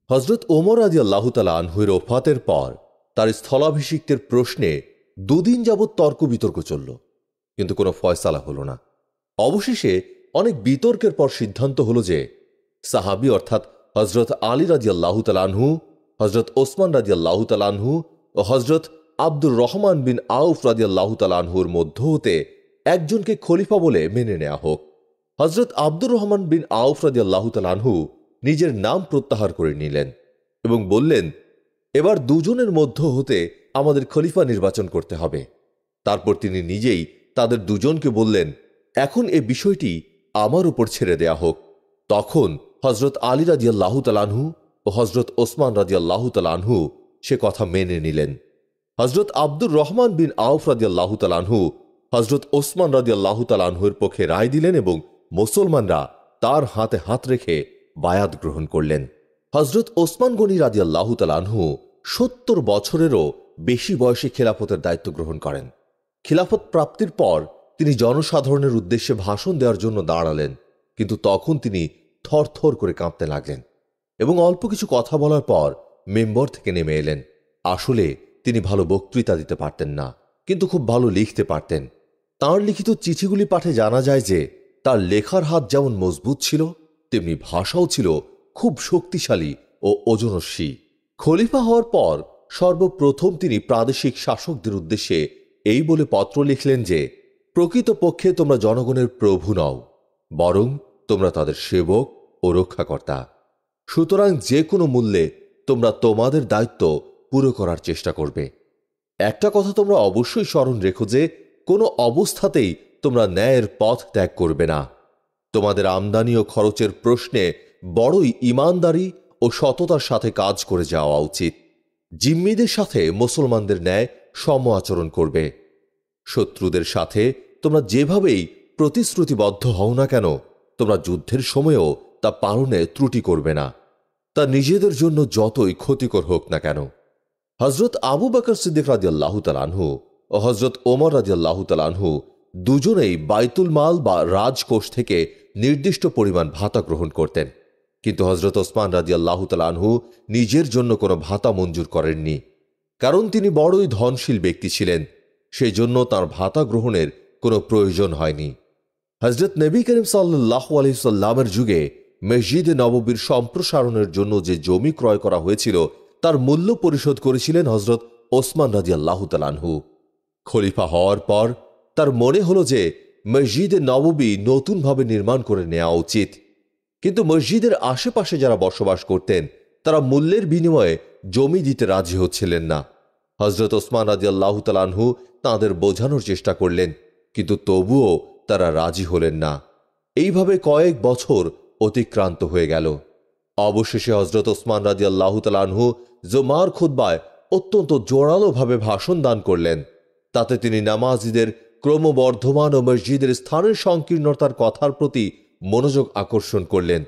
হজরত ওমর রাদিয়াল্লাহু তাআলা আনহুর ওফাতের পর তার স্থলাভিষিক্তের প্রশ্নে দুদিন যাবৎ তর্ক বিতর্ক চলল, কিন্তু কোনো ফয়সালা হল না। অবশেষে অনেক বিতর্কের পর সিদ্ধান্ত হল যে সাহাবী অর্থাৎ হজরত আলী রাদিয়াল্লাহু তাআলা আনহু, হজরত ওসমান রাদিয়াল্লাহু তাআলা আনহু ও হজরত আব্দুর রহমান বিন আউফ রাদিয়াল্লাহু তাআলা আনহুর মধ্য হতে একজনকে খলিফা বলে মেনে নেওয়া হোক। হজরত আব্দুর রহমান বিন আউফ রাদিয়াল্লাহু তাআলা আনহু নিজের নাম প্রত্যাহার করে নিলেন এবং বললেন, এবার দুজনের মধ্য হতে আমাদের খলিফা নির্বাচন করতে হবে। তারপর তিনি নিজেই তাদের দুজনকে বললেন, এখন এ বিষয়টি আমার উপর ছেড়ে দেয়া হোক। তখন হজরত আলী রাদিয়াল্লাহু তাআলা আনহু ও হজরত ওসমান রাদিয়াল্লাহু তাআলা আনহু সে কথা মেনে নিলেন। হজরত আব্দুর রহমান বিন আউফ রাদিয়াল্লাহু তাআলা আনহু হজরত ওসমান রাদিয়াল্লাহু তাআলা আনহুর পক্ষে রায় দিলেন এবং মুসলমানরা তার হাতে হাত রেখে বায়াত গ্রহণ করলেন। হজরত ওসমান গনি রাদিয়াল্লাহু তাআলা আনহু ৭০ বছরেরও বেশি বয়সে খেলাফতের দায়িত্ব গ্রহণ করেন। খিলাফত প্রাপ্তির পর তিনি জনসাধারণের উদ্দেশ্যে ভাষণ দেওয়ার জন্য দাঁড়ালেন, কিন্তু তখন তিনি থরথর করে কাঁপতে লাগলেন এবং অল্প কিছু কথা বলার পর মেম্বর থেকে নেমে এলেন। আসলে তিনি ভালো বক্তৃতা দিতে পারতেন না, কিন্তু খুব ভালো লিখতে পারতেন। তাঁর লিখিত চিঠিগুলি পাঠে জানা যায় যে তার লেখার হাত যেমন মজবুত ছিল, তেমনি ভাষাও ছিল খুব শক্তিশালী ও ওজনস্বী। খলিফা হওয়ার পর সর্বপ্রথম তিনি প্রাদেশিক শাসকদের উদ্দেশ্যে এই বলে পত্র লিখলেন যে প্রকৃতপক্ষে তোমরা জনগণের প্রভু নও, বরং তোমরা তাদের সেবক ও রক্ষাকর্তা। সুতরাং যে কোনো মূল্যে তোমরা তোমাদের দায়িত্ব পুরো করার চেষ্টা করবে। একটা কথা তোমরা অবশ্যই স্মরণ রেখো যে কোনো অবস্থাতেই তোমরা ন্যায়ের পথ ত্যাগ করবে না। তোমাদের আমদানি ও খরচের প্রশ্নে বড়ই ইমানদারি ও সততার সাথে কাজ করে যাওয়া উচিত। জিম্মিদের সাথে মুসলমানদের ন্যায় সম আচরণ করবে। শত্রুদের সাথে তোমরা যেভাবেই প্রতিশ্রুতিবদ্ধ হও না কেন, তোমরা যুদ্ধের সময়ও তা পালনে ত্রুটি করবে না, তা নিজেদের জন্য যতই ক্ষতিকর হোক না কেন। হজরত আবু বকর সিদ্দিক রাদিয়াল্লাহু তাআলা আনহু ও হজরত ওমর রাদিয়াল্লাহু তাআলা আনহু দুজনেই বাইতুল মাল বা রাজকোষ থেকে নির্দিষ্ট পরিমাণ ভাতা গ্রহণ করতেন, কিন্তু হজরত ওসমান রাদিয়াল্লাহু তাআলা আনহু নিজের জন্য কোনো ভাতা মঞ্জুর করেননি, কারণ তিনি বড়ই ধনশীল ব্যক্তি ছিলেন। সেই জন্য তাঁর ভাতা গ্রহণের কোনো প্রয়োজন হয়নি। হজরত নবী করিম সাল্লাল্লাহু আলাইহি সাল্লামের যুগে মসজিদে নববীর সম্প্রসারণের জন্য যে জমি ক্রয় করা হয়েছিল তার মূল্য পরিশোধ করেছিলেন হজরত ওসমান রাদিয়াল্লাহু তাআলা আনহু। খলিফা হওয়ার পর তার মনে হলো যে মসজিদে নববী নতুনভাবে নির্মাণ করে নেওয়া উচিত, কিন্তু মসজিদের আশেপাশে যারা বসবাস করতেন তারা মূল্যের বিনিময়ে জমি দিতে রাজি হচ্ছিলেন না। হজরত ওসমান রাদিয়াল্লাহু তাআলা আনহু তাঁদের বোঝানোর চেষ্টা করলেন, কিন্তু তবুও তারা রাজি হলেন না। এইভাবে কয়েক বছর অতিক্রান্ত হয়ে গেল। অবশেষে হজরত ওসমান রাদিয়াল্লাহু তাআলা আনহু জুমার খুতবায় অত্যন্ত জোরালোভাবে ভাষণ দান করলেন। তাতে তিনি নামাজীদের ক্রমবর্ধমান ও মসজিদের স্থানের সংকীর্ণতার কথার প্রতি মনোযোগ আকর্ষণ করলেন।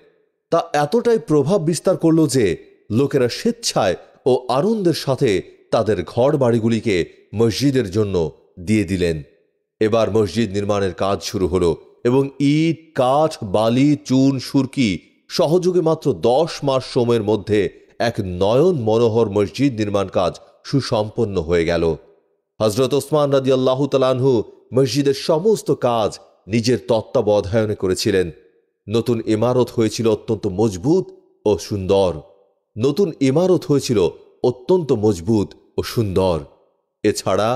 তা এতটাই প্রভাব বিস্তার করল যে লোকেরা স্বেচ্ছায় ও আনন্দের সাথে তাদের ঘর বাড়িগুলিকে মসজিদের জন্য দিয়ে দিলেন। এবার মসজিদ নির্মাণের কাজ শুরু হলো এবং ইট, কাঠ, বালি, চুন, সুরকি সহযোগে মাত্র 10 মাস সময়ের মধ্যে এক নয়ন মনোহর মসজিদ নির্মাণ কাজ সুসম্পন্ন হয়ে গেল। হজরত ওসমান রাদিয়াল্লাহু তাআলা আনহু মসজিদের সমস্ত কাজ নিজের তত্ত্বাবধানে করেছিলেন। নতুন ইমারত হয়েছিল অত্যন্ত মজবুত ও সুন্দর। এছাড়া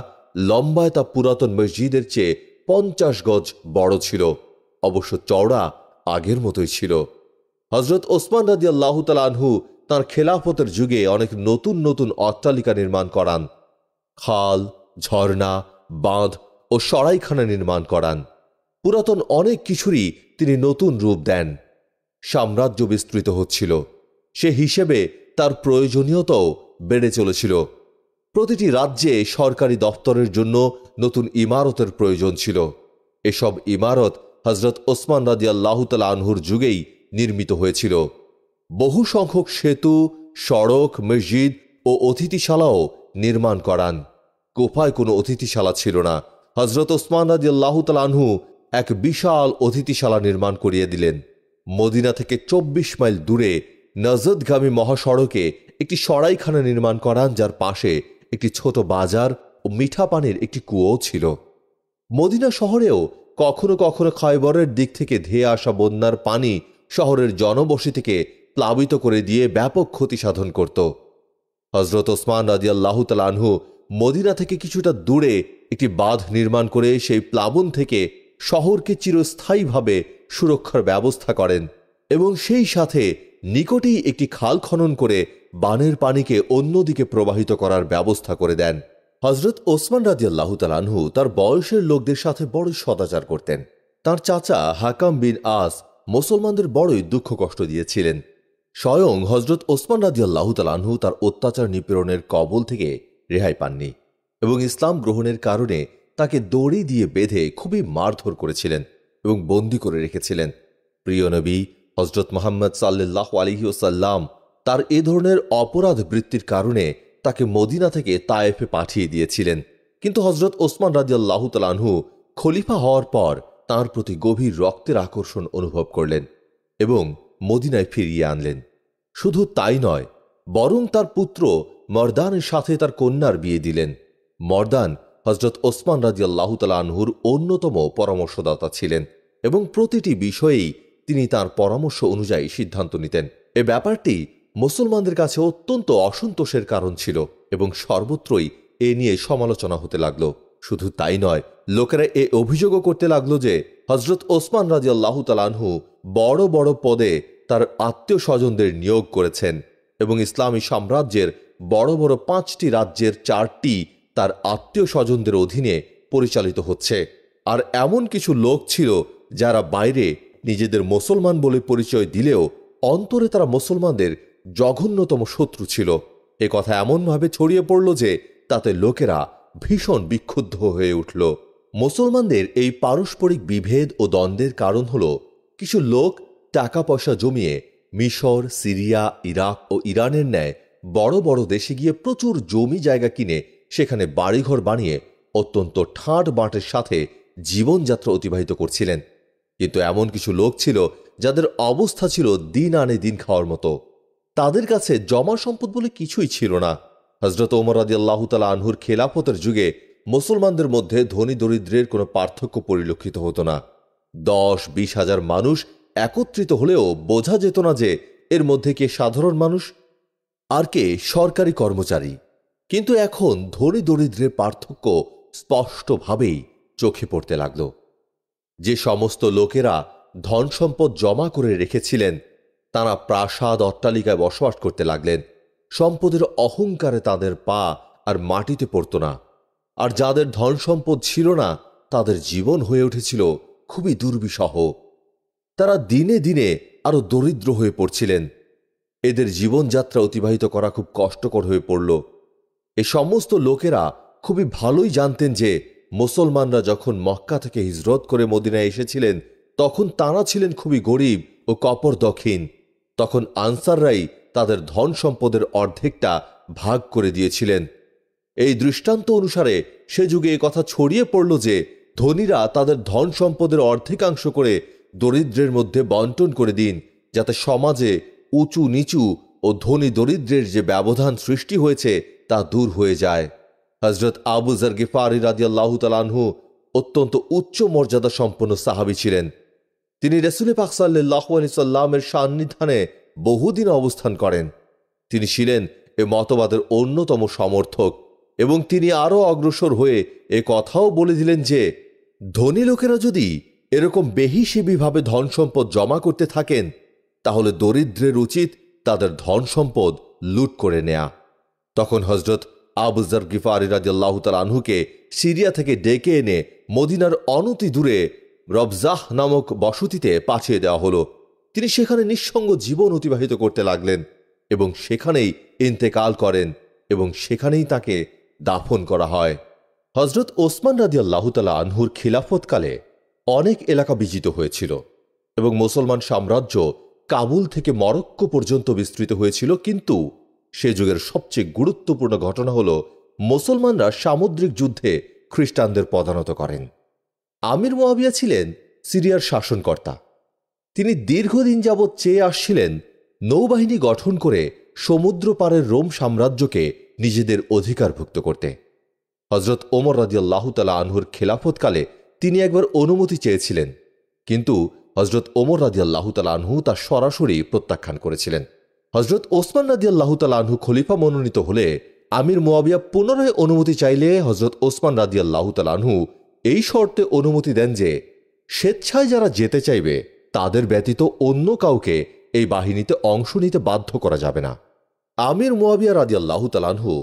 লম্বায় তা পুরাতন মসজিদের চেয়ে 50 গজ বড় ছিল, অবশ্য চওড়া আগের মতোই ছিল। হজরত ওসমান রাদিয়াল্লাহু তাআলা আনহু তাঁর খেলাফতের যুগে অনেক নতুন নতুন অট্টালিকা নির্মাণ করান। খাল, ঝর্ণা, বাঁধ ও সরাইখানা নির্মাণ করান। পুরাতন অনেক কিছুরই তিনি নতুন রূপ দেন। সাম্রাজ্য বিস্তৃত হচ্ছিল, সে হিসেবে তার প্রয়োজনীয়তাও বেড়ে চলেছিল। প্রতিটি রাজ্যে সরকারি দপ্তরের জন্য নতুন ইমারতের প্রয়োজন ছিল। এসব ইমারত হজরত ওসমান রাদিয়াল্লাহু তাআলা আনহুর যুগেই নির্মিত হয়েছিল। বহু সংখ্যক সেতু, সড়ক, মসজিদ ও অতিথিশালাও নির্মাণ করান। কুফায় কোনো অতিথিশালা ছিল না। হজরত ওসমান রাদিয়াল্লাহু তাআলা আনহু এক বিশাল অতিথিশালা নির্মাণ করিয়ে দিলেন। মদিনা থেকে 24 মাইল দূরে নজদগামী মহাসড়কে একটি সরাইখানা নির্মাণ করান, যার পাশে একটি ছোট বাজার ও মিঠা পানির একটি কুয়ো ছিল। মদিনা শহরেও কখনো কখনো খয়বরের দিক থেকে ধেয়ে আসা বন্যার পানি শহরের জনবসতিকে প্লাবিত করে দিয়ে ব্যাপক ক্ষতি সাধন করত। হজরত ওসমান রাদিয়াল্লাহু তাআলা আনহু মদিনা থেকে কিছুটা দূরে একটি বাঁধ নির্মাণ করে সেই প্লাবন থেকে শহরকে চিরস্থায়ীভাবে সুরক্ষার ব্যবস্থা করেন এবং সেই সাথে নিকটেই একটি খাল খনন করে বানের পানিকে অন্যদিকে প্রবাহিত করার ব্যবস্থা করে দেন। হজরত ওসমান রাদিয়াল্লাহু তাআলা আনহু তার বয়সের লোকদের সাথে বড় সদাচার করতেন। তার চাচা হাকাম বিন আস মুসলমানদের বড়ই দুঃখ কষ্ট দিয়েছিলেন। স্বয়ং হজরত ওসমান রাদিয়াল্লাহু তাআলা আনহু তার অত্যাচার নিপীড়নের কবল থেকে রেহাই পাননি এবং ইসলাম গ্রহণের কারণে তাকে দড়ি দিয়ে বেঁধে খুবই মারধর করেছিলেন এবং বন্দী করে রেখেছিলেন। প্রিয় নবী হজরত মুহাম্মদ সাল্লাল্লাহু আলাইহি ওয়াসাল্লাম তার এ ধরনের অপরাধ বৃত্তির কারণে তাকে মদিনা থেকে তায়েফে পাঠিয়ে দিয়েছিলেন, কিন্তু হজরত ওসমান রাদিয়াল্লাহু তাআলা আনহু খলিফা হওয়ার পর তাঁর প্রতি গভীর রক্তের আকর্ষণ অনুভব করলেন এবং মদিনায় ফিরিয়ে আনলেন। শুধু তাই নয়, বরং তার পুত্র মর্দানের সাথে তার কন্যার বিয়ে দিলেন। মর্দান হজরত ওসমান রাদিয়াল্লাহু তাআলা আনহুর অন্যতম পরামর্শদাতা ছিলেন এবং প্রতিটি বিষয়েই তিনি তার পরামর্শ অনুযায়ী সিদ্ধান্ত নিতেন। এ ব্যাপারটি মুসলমানদের কাছে অত্যন্ত অসন্তোষের কারণ ছিল এবং সর্বত্রই এ নিয়ে সমালোচনা হতে লাগল। শুধু তাই নয়, লোকেরা এ অভিযোগও করতে লাগলো যে হজরত ওসমান রাদিয়াল্লাহু তাআলা আনহু বড় বড় পদে তার আত্মীয় স্বজনদের নিয়োগ করেছেন এবং ইসলামী সাম্রাজ্যের বড় বড় 5টি রাজ্যের 4টি তার আত্মীয় স্বজনদের অধীনে পরিচালিত হচ্ছে। আর এমন কিছু লোক ছিল যারা বাইরে নিজেদের মুসলমান বলে পরিচয় দিলেও অন্তরে তারা মুসলমানদের জঘন্যতম শত্রু ছিল। এ কথা এমনভাবে ছড়িয়ে পড়ল যে তাতে লোকেরা ভীষণ বিক্ষুব্ধ হয়ে উঠল। মুসলমানদের এই পারস্পরিক বিভেদ ও দ্বন্দ্বের কারণ হল কিছু লোক টাকা পয়সা জমিয়ে মিশর, সিরিয়া, ইরাক ও ইরানের ন্যায় বড় বড় দেশে গিয়ে প্রচুর জমি জায়গা কিনে সেখানে বাড়িঘর বানিয়ে অত্যন্ত ঠাঁট বাঁটের সাথে জীবনযাত্রা অতিবাহিত করছিলেন। কিন্তু এমন কিছু লোক ছিল যাদের অবস্থা ছিল দিন আনে দিন খাওয়ার মতো। তাদের কাছে জমা সম্পদ বলে কিছুই ছিল না। হজরত ওমর রাদিয়াল্লাহু তাআলা আনহুর খেলাফতের যুগে মুসলমানদের মধ্যে ধনী দরিদ্রের কোনো পার্থক্য পরিলক্ষিত হতো না। 10-20 হাজার মানুষ একত্রিত হলেও বোঝা যেত না যে এর মধ্যে কে সাধারণ মানুষ আর কে সরকারি কর্মচারী। কিন্তু এখন ধনী দরিদ্রের পার্থক্য স্পষ্টভাবেই চোখে পড়তে লাগল। যে সমস্ত লোকেরা ধন সম্পদ জমা করে রেখেছিলেন তারা প্রাসাদ অট্টালিকায় বসবাস করতে লাগলেন। সম্পদের অহংকারে তাদের পা আর মাটিতে পড়ত না। আর যাদের ধন সম্পদ ছিল না তাদের জীবন হয়ে উঠেছিল খুবই দুর্বিষহ। তারা দিনে দিনে আরো দরিদ্র হয়ে পড়ছিলেন। এদের জীবনযাত্রা অতিবাহিত করা খুব কষ্টকর হয়ে পড়ল। এ সমস্ত লোকেরা খুবই ভালোই জানতেন যে মুসলমানরা যখন মক্কা থেকে হিজরত করে মদিনায় এসেছিলেন তখন তারা ছিলেন খুবই গরিব ও কপরদক্ষিণ। তখন আনসাররাই তাদের ধন সম্পদের অর্ধেকটা ভাগ করে দিয়েছিলেন। এই দৃষ্টান্ত অনুসারে সে যুগে এ কথা ছড়িয়ে পড়ল যে ধনীরা তাদের ধন সম্পদের অর্ধেকাংশ করে দরিদ্রের মধ্যে বন্টন করে দিন, যাতে সমাজে উঁচু নিচু ও ধনী দরিদ্রের যে ব্যবধান সৃষ্টি হয়েছে তা দূর হয়ে যায়। হজরত আবু যর গিফারি রাদিয়াল্লাহু তাআলা আনহু অত্যন্ত উচ্চ মর্যাদা সম্পন্ন সাহাবী ছিলেন। তিনি রাসূল পাক সাল্লাল্লাহু আলাইহি সাল্লামের সান্নিধ্যে বহুদিন অবস্থান করেন। তিনি ছিলেন এ মতবাদের অন্যতম সমর্থক এবং তিনি আরও অগ্রসর হয়ে এ কথাও বলে দিলেন যে ধনী লোকেরা যদি এরকম বেহিসেবিভাবে ধন সম্পদ জমা করতে থাকেন তাহলে দরিদ্রের উচিত তাদের ধন সম্পদ লুট করে নেয়া। তখন হজরত আবু যর গিফারি রাদিয়াল্লাহু তাআলা আনহুকে সিরিয়া থেকে ডেকে এনে মদিনার অনতি দূরে রবজাহ নামক বসতিতে পাঠিয়ে দেওয়া হলো। তিনি সেখানে নিঃসঙ্গ জীবন অতিবাহিত করতে লাগলেন এবং সেখানেই ইন্তেকাল করেন এবং সেখানেই তাকে দাফন করা হয়। হজরত ওসমান রাদিয়াল্লাহু তাআলা আনহুর খিলাফতকালে অনেক এলাকা বিজিত হয়েছিল এবং মুসলমান সাম্রাজ্য কাবুল থেকে মরক্কো পর্যন্ত বিস্তৃত হয়েছিল। কিন্তু সে যুগের সবচেয়ে গুরুত্বপূর্ণ ঘটনা হল মুসলমানরা সামুদ্রিক যুদ্ধে খ্রিস্টানদের পদানত করেন। আমির মুয়াবিয়া ছিলেন সিরিয়ার শাসনকর্তা। তিনি দীর্ঘদিন যাবৎ চেয়ে আসছিলেন নৌবাহিনী গঠন করে সমুদ্র পারের রোম সাম্রাজ্যকে নিজেদের অধিকারভুক্ত করতে। হজরত ওমর রাদিয়াল্লাহু তাআলা আনহুর খেলাফতকালে তিনি একবার অনুমতি চেয়েছিলেন, কিন্তু হজরত ওমর রাদিয়াল্লাহু তাআলা আনহু তা সরাসরি প্রত্যাখ্যান করেছিলেন। হজরত ওসমান রাদিয়াল্লাহু তাআলা আনহু খলিফা মনোনীত হলে আমির মুয়াবিয়া পুনরায় অনুমতি চাইলে হজরত ওসমান রাদিয়াল্লাহু তাআলা আনহু এই শর্তে অনুমতি দেন যে স্বেচ্ছায় যারা যেতে চাইবে তাদের ব্যতীত অন্য কাউকে এই বাহিনীতে অংশ নিতে বাধ্য করা যাবে না। আমির মুয়াবিয়া রাদিয়াল্লাহু তাআলা আনহু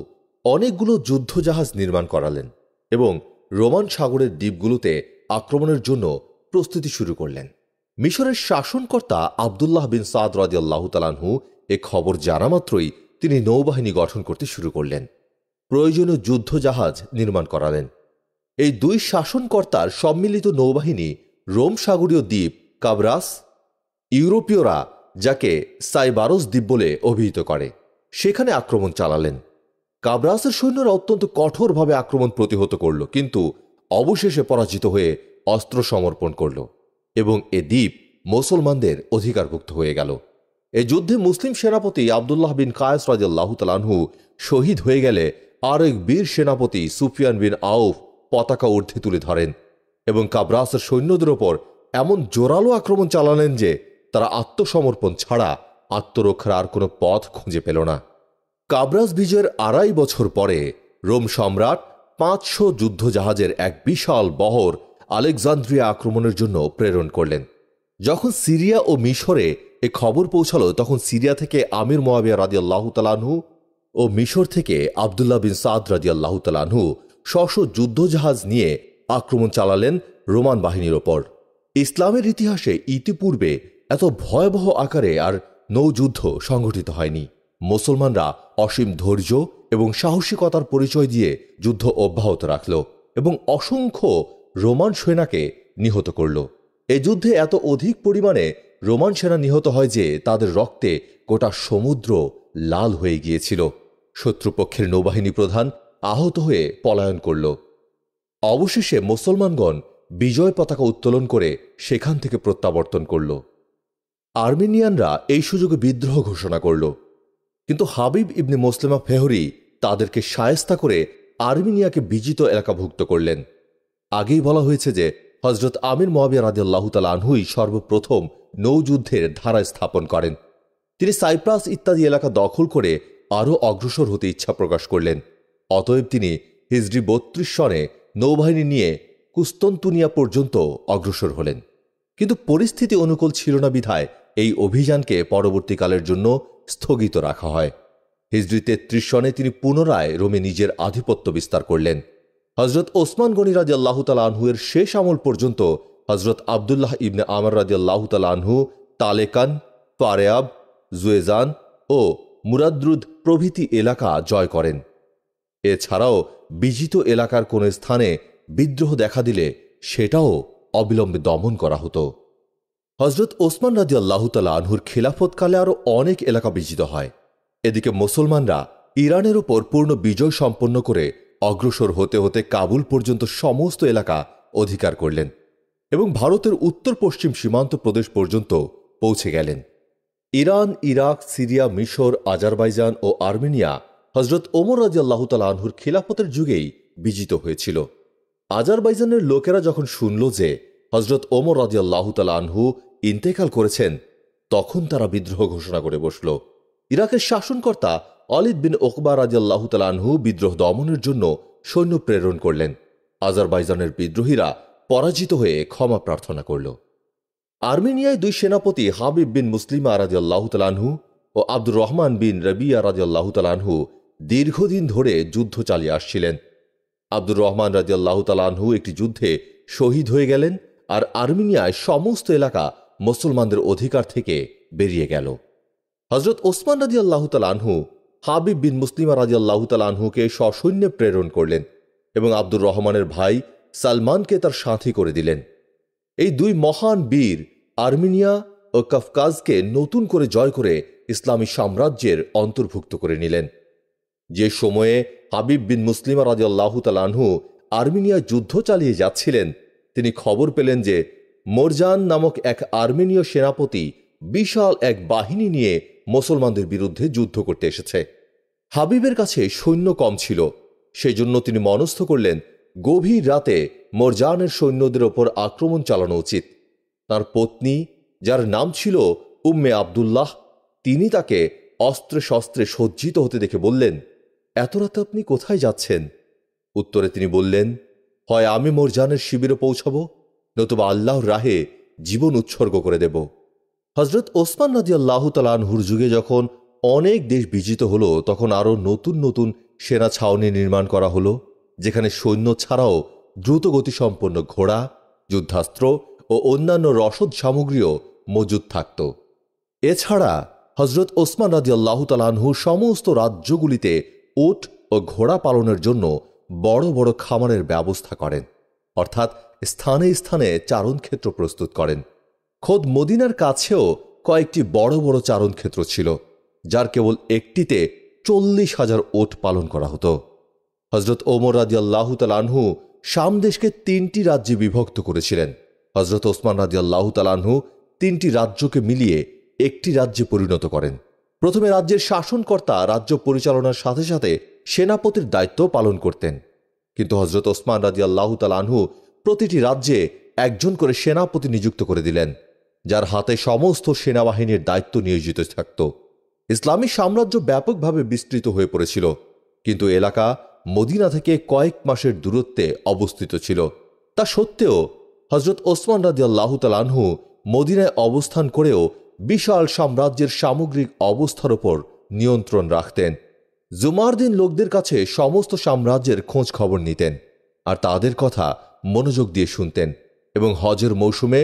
অনেকগুলো যুদ্ধজাহাজ নির্মাণ করালেন এবং রোমান সাগরের দ্বীপগুলোতে আক্রমণের জন্য প্রস্তুতি শুরু করলেন। মিশরের শাসনকর্তা আবদুল্লাহ বিন সাদ রাদিয়াল্লাহু তাআলা আনহু এ খবর জানা মাত্রই তিনি নৌবাহিনী গঠন করতে শুরু করলেন, প্রয়োজনীয় যুদ্ধজাহাজ নির্মাণ করালেন। এই দুই শাসনকর্তার সম্মিলিত নৌবাহিনী রোম সাগরীয় দ্বীপ কাবরাস, ইউরোপীয়রা যাকে সাইবারস দ্বীপ বলে অভিহিত করে, সেখানে আক্রমণ চালালেন। কাবরাসের সৈন্যরা অত্যন্ত কঠোরভাবে আক্রমণ প্রতিহত করল, কিন্তু অবশেষে পরাজিত হয়ে অস্ত্র সমর্পণ করল এবং এ দ্বীপ মুসলমানদের অধিকারভুক্ত হয়ে গেল। এই যুদ্ধে মুসলিম সেনাপতি আবদুল্লাহ বিন কায়েস রাদিয়াল্লাহু তাআলা আনহু শহীদ হয়ে গেলে আরেক বীর সেনাপতি সুফিয়ান বিন আউফ পতাকা ঊর্ধ্বে তুলে ধরেন এবং কাবরাসের সৈন্যদের ওপর এমন জোরালো আক্রমণ চালালেন যে তারা আত্মসমর্পণ ছাড়া আত্মরক্ষার আর কোনো পথ খুঁজে পেল না। কাবরাস বিজয়ের 2.5 বছর পরে রোম সম্রাট 500 যুদ্ধজাহাজের এক বিশাল বহর আলেকজান্দ্রিয়া আক্রমণের জন্য প্রেরণ করলেন। যখন সিরিয়া ও মিশরে এ খবর পৌঁছালো, তখন সিরিয়া থেকে আমির মুয়াবিয়া রাদিয়াল্লাহু তাআলা আনহু ও মিশর থেকে আবদুল্লাহ বিন সাদ রাদিয়াল্লাহু তাআলা আনহু স্ব যুদ্ধজাহাজ নিয়ে আক্রমণ চালালেন রোমান বাহিনীর ওপর। ইসলামের ইতিহাসে ইতিপূর্বে এত ভয়াবহ আকারে আর নৌযুদ্ধ সংঘটিত হয়নি। মুসলমানরা অসীম ধৈর্য এবং সাহসিকতার পরিচয় দিয়ে যুদ্ধ অব্যাহত রাখল এবং অসংখ্য রোমান সেনাকে নিহত করল। এই যুদ্ধে এত অধিক পরিমাণে রোমান সেনা নিহত হয় যে তাদের রক্তে গোটা সমুদ্র লাল হয়ে গিয়েছিল। শত্রুপক্ষের নৌবাহিনী প্রধান আহত হয়ে পলায়ন করল। অবশেষে মুসলমানগণ বিজয় পতাকা উত্তোলন করে সেখান থেকে প্রত্যাবর্তন করল। আর্মেনিয়ানরা এই সুযোগে বিদ্রোহ ঘোষণা করল, কিন্তু হাবিব ইবনে মুসলিমা ফেহরি তাদেরকে শায়েস্তা করে আর্মেনিয়াকে বিজিত এলাকাভুক্ত করলেন। আগেই বলা হয়েছে যে হজরত আমির মুয়াবিয়া রাদিয়াল্লাহু তাআলা আনহুই সর্বপ্রথম নৌযুদ্ধের ধারা স্থাপন করেন। তিনি সাইপ্রাস ইত্যাদি এলাকা দখল করে আরও অগ্রসর হতে ইচ্ছা প্রকাশ করলেন। অতএব তিনি হিজরি 32 সনে নৌবাহিনী নিয়ে কুস্তন্তুনিয়া পর্যন্ত অগ্রসর হলেন, কিন্তু পরিস্থিতি অনুকূল ছিল না বিধায় এই অভিযানকে পরবর্তীকালের জন্য স্থগিত রাখা হয়। হিজরি 33 সনে তিনি পুনরায় রোমে নিজের আধিপত্য বিস্তার করলেন। হজরত ওসমান গনি রাদিয়াল্লাহু তাআলা আনহুয়ের শেষ আমল পর্যন্ত হজরত আবদুল্লাহ ইবনে আমর রাদিয়াল্লাহু তাআলা আনহু তালেকান, ফারেয়াব, জুয়েজান ও মুরাদ্রুদ প্রভৃতি এলাকা জয় করেন। এছাড়াও বিজিত এলাকার কোন স্থানে বিদ্রোহ দেখা দিলে সেটাও অবিলম্বে দমন করা হতো। হজরত ওসমান রাদিয়াল্লাহু তাআলা আনহুর খিলাফতকালে আরও অনেক এলাকা বিজিত হয়। এদিকে মুসলমানরা ইরানের ওপর পূর্ণ বিজয় সম্পন্ন করে অগ্রসর হতে হতে কাবুল পর্যন্ত সমস্ত এলাকা অধিকার করলেন এবং ভারতের উত্তর পশ্চিম সীমান্ত প্রদেশ পর্যন্ত পৌঁছে গেলেন। ইরান, ইরাক, সিরিয়া, মিশর, আজারবাইজান ও আর্মেনিয়া হজরত ওমর রাদিয়াল্লাহু তাআলা আনহুর খিলাফতের যুগেই বিজিত হয়েছিল। আজারবাইজানের লোকেরা যখন শুনল যে হজরত ওমর রাদিয়াল্লাহু তাআলা আনহু ইন্তেকাল করেছেন, তখন তারা বিদ্রোহ ঘোষণা করে বসল। ইরাকের শাসনকর্তা অলিদ বিন ওকবা রাদিয়াল্লাহু তাআলা আনহু বিদ্রোহ দমনের জন্য সৈন্য প্রেরণ করলেন। আজারবাইজানের বিদ্রোহীরা পরাজিত হয়ে ক্ষমা প্রার্থনা করল। আর্মেনিয়ায় দুই সেনাপতি হাবিব বিন মুসলিমা রাদিয়াল্লাহু তাআলা আনহু ও আব্দুর রহমান বিন রবিয়া রাদিয়াল্লাহু তাআলা আনহু দীর্ঘদিন ধরে যুদ্ধ চালিয়ে আসছিলেন। আব্দুর রহমান রাদিয়াল্লাহু তাআলা আনহু একটি যুদ্ধে শহীদ হয়ে গেলেন, আর আর্মেনিয়ায় সমস্ত এলাকা মুসলমানদের অধিকার থেকে বেরিয়ে গেল। হজরত ওসমান রাদিয়াল্লাহু তাআলা আনহু হাবিব বিন মুসলিমা রাদিয়াল্লাহু তাআলা আনহুকে সসৈন্যে প্রেরণ করলেন এবং আব্দুর রহমানের ভাই সালমানকে তার সাথী করে দিলেন। এই দুই মহান বীর আর্মেনিয়া ও কাফকাজকে নতুন করে জয় করে ইসলামী সাম্রাজ্যের অন্তর্ভুক্ত করে নিলেন। যে সময়ে হাবিব বিন মুসলিমা রাদিয়াল্লাহু তাআলা আনহু আর্মেনিয়ায় যুদ্ধ চালিয়ে যাচ্ছিলেন, তিনি খবর পেলেন যে মোরজান নামক এক আর্মেনীয় সেনাপতি বিশাল এক বাহিনী নিয়ে মুসলমানদের বিরুদ্ধে যুদ্ধ করতে এসেছে। হাবিবের কাছে সৈন্য কম ছিল, সেই জন্য তিনি মনস্থ করলেন গভীর রাতে মরজানের সৈন্যদের ওপর আক্রমণ চালানো উচিত। তার পত্নী, যার নাম ছিল উম্মে আবদুল্লাহ, তিনি তাকে অস্ত্রে শস্ত্রে সজ্জিত হতে দেখে বললেন, এত রাতে আপনি কোথায় যাচ্ছেন? উত্তরে তিনি বললেন, হয় আমি মরজানের শিবিরে পৌঁছাব, নতুবা আল্লাহর রাহে জীবন উৎসর্গ করে দেব। হজরত ওসমান রাদিয়াল্লাহু তাআলা আনহুর যুগে যখন অনেক দেশ বিজিত হলো, তখন আরও নতুন নতুন সেনা ছাউনি নির্মাণ করা হলো, যেখানে সৈন্য ছাড়াও দ্রুতগতিসম্পন্ন ঘোড়া, যুদ্ধাস্ত্র ও অন্যান্য রসদ সামগ্রীও মজুদ থাকত। এছাড়া হজরত ওসমান রাদিয়াল্লাহু তাআলা আনহু সমস্ত রাজ্যগুলিতে উট ও ঘোড়া পালনের জন্য বড় বড় খামারের ব্যবস্থা করেন, অর্থাৎ স্থানে স্থানে চারণক্ষেত্র প্রস্তুত করেন। খোদ মদিনার কাছেও কয়েকটি বড় বড় চারণক্ষেত্র ছিল, যার কেবল একটিতে 40,000 উট পালন করা হতো। হজরত ওমর রাদিয়াল্লাহু তাআলা আনহু শাম দেশকে 3টি রাজ্যে বিভক্ত করেছিলেন। হজরত ওসমান রাদিয়াল্লাহু তাআলা আনহু 3টি রাজ্যকে মিলিয়ে একটি রাজ্যে পরিণত করেন। প্রথমে রাজ্যের শাসনকর্তা রাজ্য পরিচালনার সাথে সাথে সেনাপতির দায়িত্ব পালন করতেন, কিন্তু হজরত ওসমান রাদিয়াল্লাহু তাআলা আনহু প্রতিটি রাজ্যে একজন করে সেনাপতি নিযুক্ত করে দিলেন, যার হাতে সমস্ত সেনাবাহিনীর দায়িত্ব নিয়োজিত থাকত। ইসলামী সাম্রাজ্য ব্যাপকভাবে বিস্তৃত হয়ে পড়েছিল, কিন্তু এলাকা মদিনা থেকে কয়েক মাসের দূরত্বে অবস্থিত ছিল। তা সত্ত্বেও হজরত ওসমান রাদিয়াল্লাহু তাআলা আনহু মদিনায় অবস্থান করেও বিশাল সাম্রাজ্যের সামগ্রিক অবস্থার ওপর নিয়ন্ত্রণ রাখতেন। জুমার দিন লোকদের কাছে সমস্ত সাম্রাজ্যের খোঁজ খবর নিতেন আর তাদের কথা মনোযোগ দিয়ে শুনতেন, এবং হজের মৌসুমে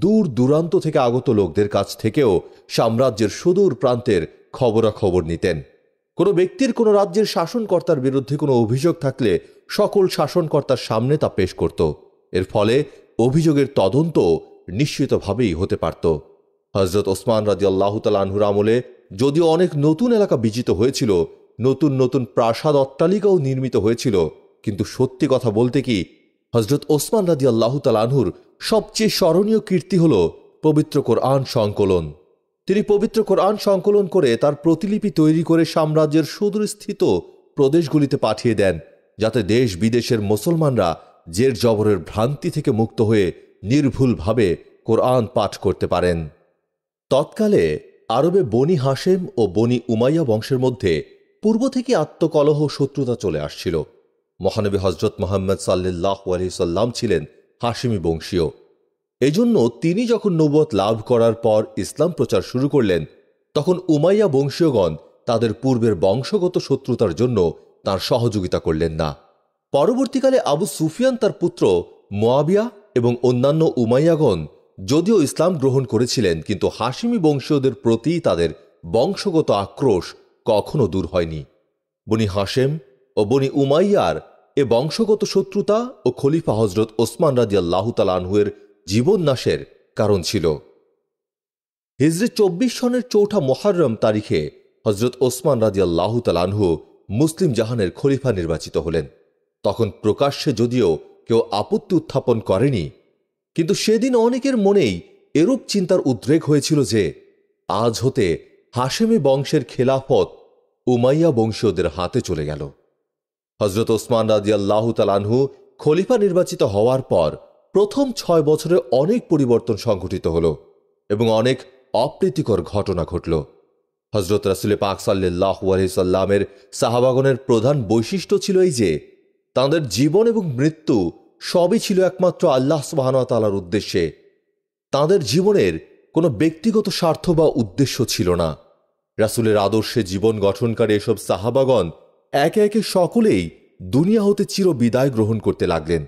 দূর দূরান্ত থেকে আগত লোকদের কাছ থেকেও সাম্রাজ্যের সুদূর প্রান্তের খবরাখবর নিতেন। কোনো ব্যক্তির কোনো রাজ্যের শাসনকর্তার বিরুদ্ধে কোনো অভিযোগ থাকলে সকল শাসনকর্তার সামনে তা পেশ করত। এর ফলে অভিযোগের তদন্ত নিশ্চিতভাবেই হতে পারত। হজরত ওসমান রাদিয়াল্লাহু তাআলা আনহুর আমলে যদিও অনেক নতুন এলাকা বিজিত হয়েছিল, নতুন নতুন প্রাসাদ অট্টালিকাও নির্মিত হয়েছিল, কিন্তু সত্যি কথা বলতে কি, হজরত ওসমান রাদিয়াল্লাহু তাআলা আনহুর সবচেয়ে স্মরণীয় কীর্তি হল পবিত্র কোরআন সংকলন। তিনি পবিত্র কোরআন সংকলন করে তার প্রতিলিপি তৈরি করে সাম্রাজ্যের সুদূরস্থিত প্রদেশগুলিতে পাঠিয়ে দেন, যাতে দেশ বিদেশের মুসলমানরা জের জবরের ভ্রান্তি থেকে মুক্ত হয়ে নির্ভুলভাবে কোরআন পাঠ করতে পারেন। তৎকালে আরবে বনি হাশেম ও বনি উমাইয়া বংশের মধ্যে পূর্ব থেকে আত্মকলহ শত্রুতা চলে আসছিল। মহানবী হজরত মুহাম্মদ সাল্লাল্লাহু আলাইহি সাল্লাম ছিলেন হাশেমি বংশীয়। এজন্য তিনি যখন নবুয়ত লাভ করার পর ইসলাম প্রচার শুরু করলেন, তখন উমাইয়া বংশীয়গণ তাদের পূর্বের বংশগত শত্রুতার জন্য তার সহযোগিতা করলেন না। পরবর্তীকালে আবু সুফিয়ান তার পুত্র মুয়াবিয়া এবং অন্যান্য উমাইয়াগণ যদিও ইসলাম গ্রহণ করেছিলেন, কিন্তু হাশিমি বংশীয়দের প্রতি তাদের বংশগত আক্রোশ কখনো দূর হয়নি। বনি হাশেম ও বনি উমাইয়ার এ বংশগত শত্রুতা ও খলিফা হজরত ওসমান রাদিয়াল্লাহু তাআলা আনহুর জীবন নাশের কারণ ছিল। হিজরি 24 সনের 4 মুহররম তারিখে হজরত ওসমান রাদিয়াল্লাহু তাআলা আনহু মুসলিম জাহানের খলিফা নির্বাচিত হলেন। তখন প্রকাশ্যে যদিও কেউ আপত্তি উত্থাপন করেনি, কিন্তু সেদিন অনেকের মনেই এরূপ চিন্তার উদ্রেক হয়েছিল যে আজ হতে হাশেমি বংশের খেলাফত উমাইয়া বংশীয়দের হাতে চলে গেল। হজরত ওসমান রাদিয়াল্লাহু তাআলা আনহু খলিফা নির্বাচিত হওয়ার পর প্রথম 6 বছরে অনেক পরিবর্তন সংঘটিত হল এবং অনেক অপ্রীতিকর ঘটনা ঘটল। হজরত রাসূল পাক সাল্লাল্লাহু আলাইহি সাল্লামের সাহাবাগণের প্রধান বৈশিষ্ট্য ছিল এই যে তাঁদের জীবন এবং মৃত্যু সবই ছিল একমাত্র আল্লাহ সুবহানাহু ওয়া তাআলার উদ্দেশ্যে। তাঁদের জীবনের কোনো ব্যক্তিগত স্বার্থ বা উদ্দেশ্য ছিল না। রাসূলের আদর্শে জীবন গঠনকারী এসব সাহাবাগণ একে একে সকলেই দুনিয়া হতে চির বিদায় গ্রহণ করতে লাগলেন,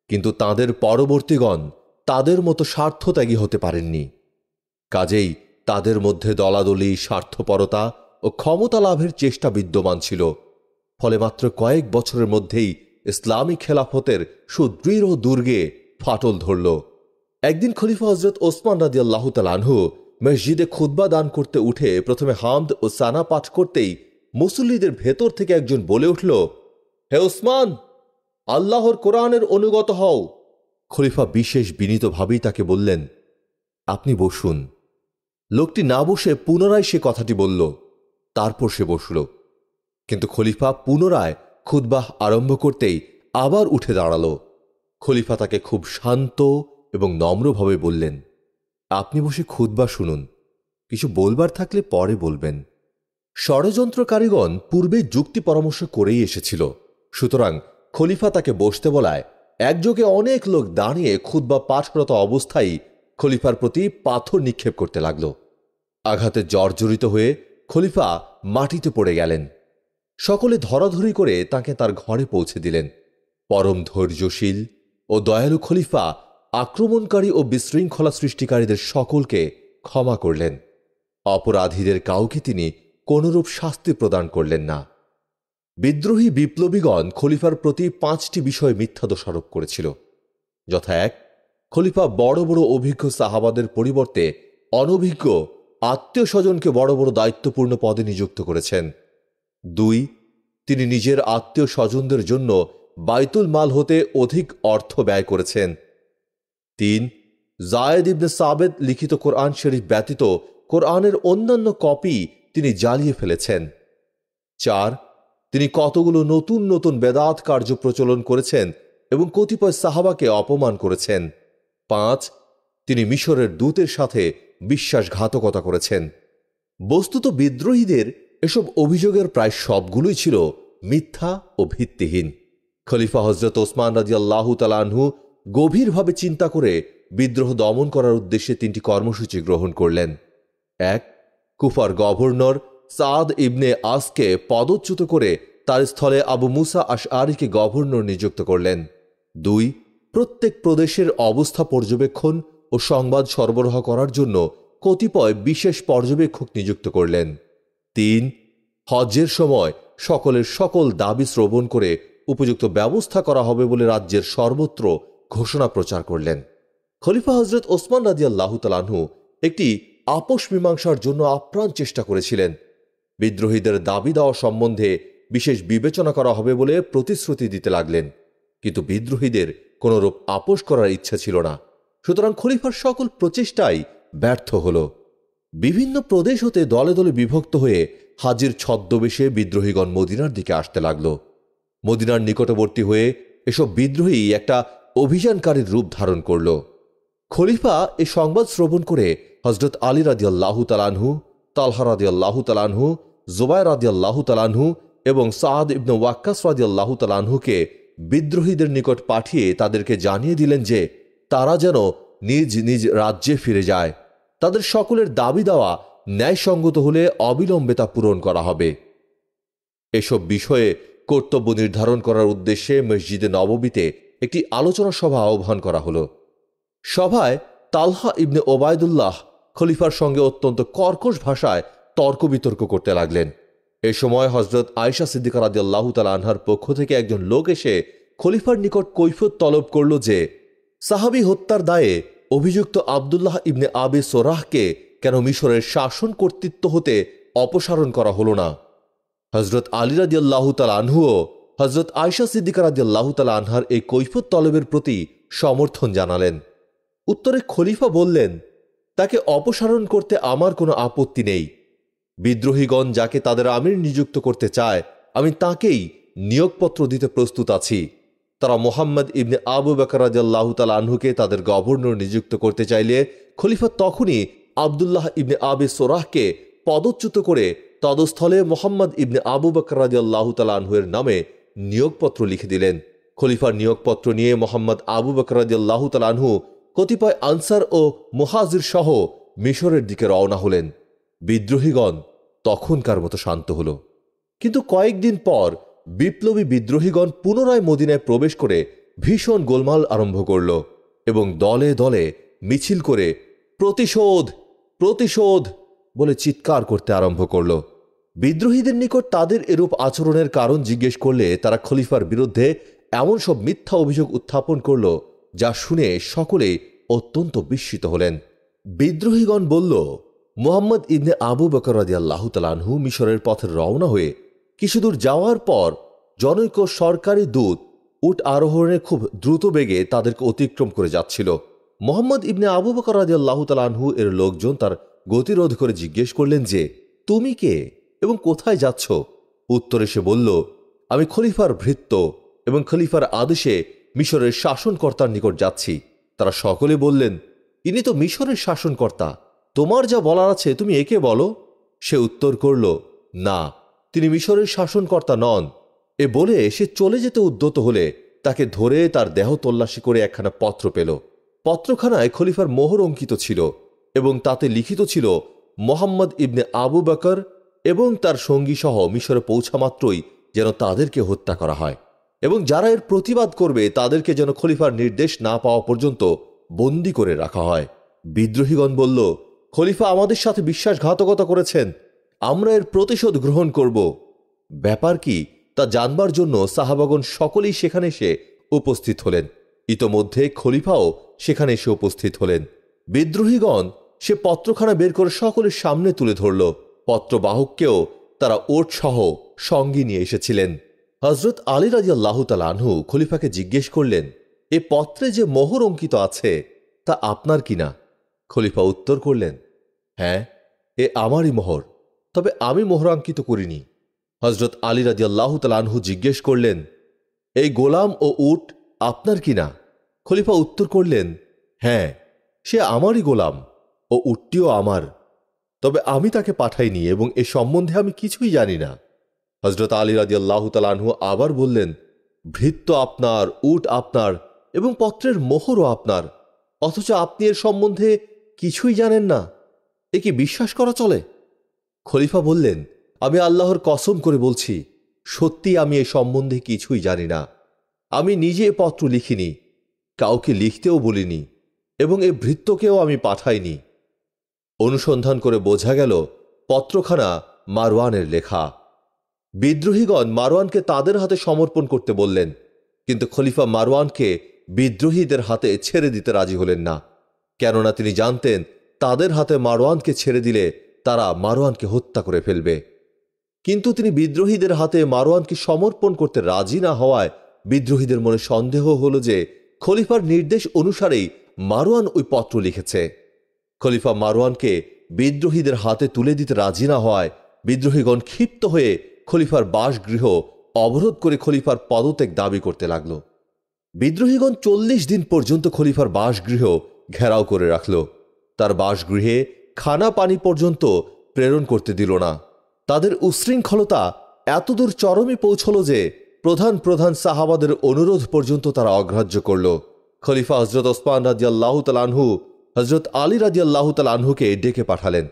কিন্তু তাঁদের পরবর্তীগণ তাদের মতো স্বার্থত্যাগী হতে পারেননি। কাজেই তাদের মধ্যে দলাদলি, স্বার্থপরতা ও ক্ষমতা লাভের চেষ্টা বিদ্যমান ছিল। ফলে মাত্র কয়েক বছরের মধ্যেই ইসলামী খেলাফতের সুদৃঢ় দুর্গে ফাটল ধরল। একদিন খলিফা হজরত ওসমান রাদিয়াল্লাহু তাআলা আনহু মসজিদে খুতবা দান করতে উঠে প্রথমে হামদ ও সানা পাঠ করতেই মুসল্লিদের ভেতর থেকে একজন বলে উঠল, হে ওসমান, আল্লাহর কোরআনের অনুগত হও। খলিফা বিশেষ বিনীতভাবেই তাকে বললেন, আপনি বসুন। লোকটি না বসে পুনরায় সে কথাটি বলল। তারপর সে বসল। কিন্তু খলিফা পুনরায় খুতবাহ আরম্ভ করতেই আবার উঠে দাঁড়াল। খলিফা তাকে খুব শান্ত এবং নম্রভাবে বললেন, আপনি বসে খুতবা শুনুন, কিছু বলবার থাকলে পরে বলবেন। ষড়যন্ত্রকারীগণ পূর্বে যুক্তি পরামর্শ করেই এসেছিল, সুতরাং খলিফা তাকে বসতে বলায় একযোগে অনেক লোক দাঁড়িয়ে খুতবা পাঠরত অবস্থায় খলিফার প্রতি পাথর নিক্ষেপ করতে লাগল। আঘাতে জর্জরিত হয়ে খলিফা মাটিতে পড়ে গেলেন। সকলে ধরাধরি করে তাকে তার ঘরে পৌঁছে দিলেন। পরম ধৈর্যশীল ও দয়ালু খলিফা আক্রমণকারী ও বিশৃঙ্খলা সৃষ্টিকারীদের সকলকে ক্ষমা করলেন। অপরাধীদের কাউকে তিনি কোনরূপ শাস্তি প্রদান করলেন না। বিদ্রোহী বিপ্লবীগণ খলিফার প্রতি 5টি বিষয়ে মিথ্যা দোষারোপ করেছিল, যথা 1, খলিফা বড় বড় অভিজ্ঞ সাহাবাদের পরিবর্তে অনভিজ্ঞ আত্মীয় স্বজনকে বড় বড় দায়িত্বপূর্ণ পদে নিযুক্ত করেছেন। 2, তিনি নিজের আত্মীয় স্বজনদের জন্য বাইতুল মাল হতে অধিক অর্থ ব্যয় করেছেন। 3, জায়েদ ইবনে সাবেত লিখিত কোরআন শরীফ ব্যতীত কোরআনের অন্যান্য কপি তিনি জ্বালিয়ে ফেলেছেন। 4, তিনি কতগুলো নতুন নতুন বেদাত কার্য প্রচলন করেছেন এবং কতিপয় সাহাবাকে অপমান করেছেন। 5, তিনি মিশরের দূতের সাথে বিশ্বাসঘাতকতা করেছেন। বস্তুত বিদ্রোহীদের এসব অভিযোগের প্রায় সবগুলোই ছিল মিথ্যা ও ভিত্তিহীন। খলিফা হজরত ওসমান রাদিয়াল্লাহু তাআলা আনহু গভীরভাবে চিন্তা করে বিদ্রোহ দমন করার উদ্দেশ্যে 3টি কর্মসূচি গ্রহণ করলেন। 1, কুফার গভর্নর সাদ ইবনে আসকে পদচ্যুত করে তার স্থলে আবু মুসা আশআরীকে গভর্নর নিযুক্ত করলেন। 2, প্রত্যেক প্রদেশের অবস্থা পর্যবেক্ষণ ও সংবাদ সরবরাহ করার জন্য কতিপয় বিশেষ পর্যবেক্ষক নিযুক্ত করলেন। 3, হজ্জের সময় সকলের সকল দাবি শ্রবণ করে উপযুক্ত ব্যবস্থা করা হবে বলে রাজ্যের সর্বত্র ঘোষণা প্রচার করলেন। খলিফা হজরত ওসমান রাদিয়াল্লাহু তাআলা আনহু একটি আপোষ মীমাংসার জন্য আপ্রাণ চেষ্টা করেছিলেন। বিদ্রোহীদের দাবি দেওয়া সম্বন্ধে বিশেষ বিবেচনা করা হবে বলে প্রতিশ্রুতি দিতে লাগলেন, কিন্তু বিদ্রোহীদের কোনরূপ আপোষ করার ইচ্ছা ছিল না। সুতরাং খলিফার সকল প্রচেষ্টাই ব্যর্থ হল। বিভিন্ন প্রদেশ হতে দলে দলে বিভক্ত হয়ে হাজির ছদ্মবেশে বিদ্রোহীগণ মদিনার দিকে আসতে লাগল। মদিনার নিকটবর্তী হয়ে এসব বিদ্রোহী একটা অভিযানকারীর রূপ ধারণ করল। খলিফা এ সংবাদ শ্রবণ করে হজরত আলী রাদিয়াল্লাহু তাআলা আনহু, তালহা রাদিয়াল্লাহু তাআলা আনহু, জুবায়ের রাদিয়াল্লাহু তাআলা আনহু এবং সাদ ইবনে ওয়াক্কাস রাদিয়াল্লাহু তাআলা আনহুকে বিদ্রোহীদের নিকট পাঠিয়ে তাদেরকে জানিয়ে দিলেন যে তারা যেন নিজ নিজ রাজ্যে ফিরে যায়। তাদের সকলের দাবি দেওয়া ন্যায়সঙ্গত হলে অবিলম্বে তা পূরণ করা হবে। এসব বিষয়ে কর্তব্য নির্ধারণ করার উদ্দেশ্যে মসজিদে নববীতে একটি আলোচনা সভা আহ্বান করা হল। সভায় তালহা ইবনে ওবায়দুল্লাহ খলিফার সঙ্গে অত্যন্ত কর্কশ ভাষায় তর্ক বিতর্ক করতে লাগলেন। এ সময় হজরত আয়েশা সিদ্দিকা রাদিয়াল্লাহু তাআলা আনহার পক্ষ থেকে একজন লোক এসে খলিফার নিকট কৈফিয়ত তলব করল যে সাহাবী হত্যার দায়ে অভিযুক্ত আবদুল্লাহ ইবনে আবি সোরাহকে কেন মিশরের শাসন কর্তৃত্ব হতে অপসারণ করা হল না। হজরত আলী রাদিয়াল্লাহু তাআলা আনহুও হজরত আয়েশা সিদ্দিকা রাদিয়াল্লাহু তাআলা আনহার এই কৈফিয়ত তলবের প্রতি সমর্থন জানালেন। উত্তরে খলিফা বললেন, তাকে অপসারণ করতে আমার কোনো আপত্তি নেই। বিদ্রোহীগণ যাকে তাদের আমির নিযুক্ত করতে চায় আমি তাকেই নিয়োগপত্র দিতে প্রস্তুত আছি। তারা মুহাম্মদ ইবনে আবু বকর রাদিয়াল্লাহু তাআলা আনহুকে তাদের গভর্নর নিযুক্ত করতে চাইলে খলিফা তখনই আবদুল্লাহ ইবনে আবি সোরাহকে পদচ্যুত করে তদস্থলে মুহাম্মদ ইবনে আবু বকর রাদিয়াল্লাহু তাআলা আনহুর নামে নিয়োগপত্র লিখে দিলেন। খলিফার নিয়োগপত্র নিয়ে মুহাম্মদ আবু বকর রাদিয়াল্লাহু তাআলা আনহু কতিপয় আনসার ও মুহাজির সহ মিশরের দিকে রওনা হলেন। বিদ্রোহীগণ তখনকার মতো শান্ত হল। কিন্তু কয়েকদিন পর বিপ্লবী বিদ্রোহীগণ পুনরায় মদিনায় প্রবেশ করে ভীষণ গোলমাল আরম্ভ করল এবং দলে দলে মিছিল করে প্রতিশোধ প্রতিশোধ বলে চিৎকার করতে আরম্ভ করল। বিদ্রোহীদের নিকট তাদের এরূপ আচরণের কারণ জিজ্ঞেস করলে তারা খলিফার বিরুদ্ধে এমন সব মিথ্যা অভিযোগ উত্থাপন করল যা শুনে সকলেই অত্যন্ত বিস্মিত হলেন। বিদ্রোহীগণ বলল, মুহাম্মদ ইবনে আবু বকর রাদিয়াল্লাহু তাআলা আনহু মিশরের পথে রওনা হয়ে কিছুদূর যাওয়ার পর জনৈক সরকারি দূত উট আরোহণে খুব দ্রুত বেগে তাদেরকে অতিক্রম করে যাচ্ছিল। মুহাম্মদ ইবনে আবু বকর রাদিয়াল্লাহু তাআলা আনহু এর লোকজন তার গতিরোধ করে জিজ্ঞেস করলেন যে, তুমি কে এবং কোথায় যাচ্ছ? উত্তরে সে বলল, আমি খলিফার ভৃত্য এবং খলিফার আদেশে মিশরের শাসনকর্তার নিকট যাচ্ছি। তারা সকলে বললেন, ইনি তো মিশরের শাসনকর্তা, তোমার যা বলার আছে তুমি একে বলো। সে উত্তর করল, না, তিনি মিশরের শাসনকর্তা নন। এ বলে সে চলে যেতে উদ্যত হলে তাকে ধরে তার দেহ তল্লাশি করে একখানা পত্র পেল। পত্রখানায় খলিফার মোহর অঙ্কিত ছিল এবং তাতে লিখিত ছিল, মোহাম্মদ ইবনে আবু বকর এবং তার সঙ্গী সহ মিশরে পৌঁছা মাত্রই যেন তাদেরকে হত্যা করা হয় এবং যারা এর প্রতিবাদ করবে তাদেরকে যেন খলিফার নির্দেশ না পাওয়া পর্যন্ত বন্দী করে রাখা হয়। বিদ্রোহীগণ বলল, খলিফা আমাদের সাথে বিশ্বাসঘাতকতা করেছেন, আমরা এর প্রতিশোধ গ্রহণ করব। ব্যাপার কি তা জানবার জন্য সাহাবাগণ সকলেই সেখানে এসে উপস্থিত হলেন। ইতোমধ্যে খলিফাও সেখানে এসে উপস্থিত হলেন। বিদ্রোহীগণ সে পত্রখানা বের করে সকলের সামনে তুলে ধরল। পত্রবাহককেও তারা ওট সহ সঙ্গে নিয়ে এসেছিলেন। হজরত আলী রাদিয়াল্লাহু তাআলা আনহু খলিফাকে জিজ্ঞেস করলেন, এ পত্রে যে মোহর অঙ্কিত আছে তা আপনার কিনা? খলিফা উত্তর করলেন, হ্যাঁ, এ আমারই মোহর, তবে আমি মোহরাঙ্কিত করিনি। হজরত আলী রাদিয়াল্লাহু তাআলা আনহু জিজ্ঞেস করলেন, এই গোলাম ও উট আপনার কিনা? খলিফা উত্তর করলেন, হ্যাঁ, সে আমারই গোলাম ও উটটিও আমার, তবে আমি তাকে পাঠাইনি এবং এ সম্বন্ধে আমি কিছুই জানি না। হজরত আলী রাদিয়াল্লাহু তাআলা আনহু আবার বললেন, ভৃত্য আপনার, উট আপনার এবং পত্রের মোহরও আপনার, অথচ আপনি এর সম্বন্ধে কিছুই জানেন না, এ কি বিশ্বাস করা চলে? খলিফা বললেন, আমি আল্লাহর কসম করে বলছি, সত্যি আমি এ সম্বন্ধে কিছুই জানি না। আমি নিজে এ পত্র লিখিনি, কাউকে লিখতেও বলিনি এবং এ ভৃত্যকেও আমি পাঠাইনি। অনুসন্ধান করে বোঝা গেল পত্রখানা মারওয়ানের লেখা। বিদ্রোহীগণ মারওয়ানকে তাদের হাতে সমর্পণ করতে বললেন, কিন্তু খলিফা মারওয়ানকে বিদ্রোহীদের হাতে ছেড়ে দিতে রাজি হলেন না, কেননা তিনি জানতেন তাদের হাতে মারওয়ানকে ছেড়ে দিলে তারা মারওয়ানকে হত্যা করে ফেলবে। কিন্তু তিনি বিদ্রোহীদের হাতে মারওয়ানকে সমর্পণ করতে রাজি না হওয়ায় বিদ্রোহীদের মনে সন্দেহ হল যে খলিফার নির্দেশ অনুসারেই মারওয়ান ওই পত্র লিখেছে। খলিফা মারওয়ানকে বিদ্রোহীদের হাতে তুলে দিতে রাজি না হওয়ায় বিদ্রোহীগণ ক্ষিপ্ত হয়ে খলিফার বাসগৃহ অবরোধ করে খলিফার পদত্যাগ দাবি করতে লাগল। বিদ্রোহীগণ 40 দিন পর্যন্ত খলিফার বাসগৃহ ঘেরাও করে রাখল। তার বাসগৃহে খানা পানি পর্যন্ত প্রেরণ করতে দিল না। তাদের উশৃঙ্খলতা এতদূর চরমে পৌঁছল যে প্রধান প্রধান সাহাবাদের অনুরোধ পর্যন্ত তারা অগ্রাহ্য করল। খলিফা হজরত ওসমান রাদিয়াল্লাহু তাআলা আনহু হজরত আলী রাদিয়াল্লাহু তাআলা আনহুকে ডেকে পাঠালেন,